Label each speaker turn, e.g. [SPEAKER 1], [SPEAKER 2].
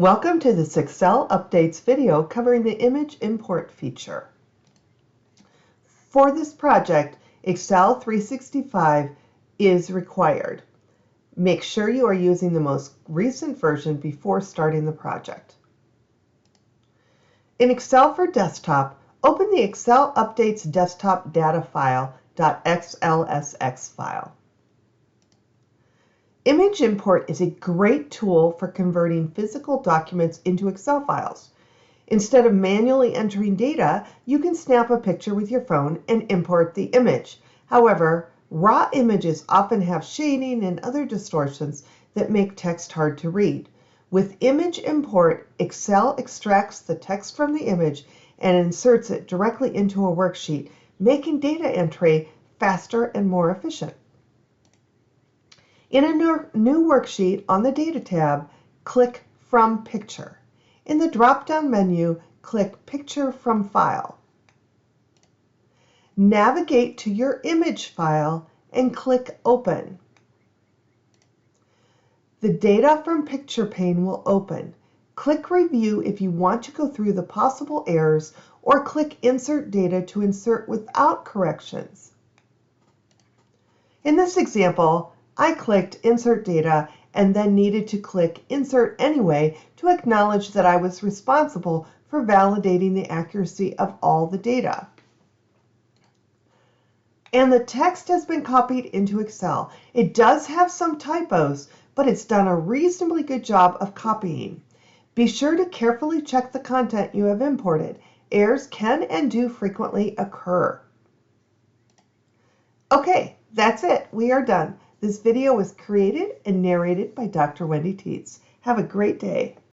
[SPEAKER 1] Welcome to this Excel Updates video covering the image import feature. For this project, Excel 365 is required. Make sure you are using the most recent version before starting the project. In Excel for Desktop, open the Excel Updates Desktop Data File .xlsx file. Image import is a great tool for converting physical documents into Excel files. Instead of manually entering data, you can snap a picture with your phone and import the image. However, raw images often have shading and other distortions that make text hard to read. With image import, Excel extracts the text from the image and inserts it directly into a worksheet, making data entry faster and more efficient. In a new worksheet on the Data tab, click From Picture. In the drop-down menu, click Picture from File. Navigate to your image file and click Open. The Data from Picture pane will open. Click Review if you want to go through the possible errors, or click Insert Data to insert without corrections. In this example, I clicked Insert Data and then needed to click Insert Anyway to acknowledge that I was responsible for validating the accuracy of all the data. And the text has been copied into Excel. It does have some typos, but it's done a reasonably good job of copying. Be sure to carefully check the content you have imported. Errors can and do frequently occur. Okay, that's it. We are done. This video was created and narrated by Dr. Wendy Tietz. Have a great day.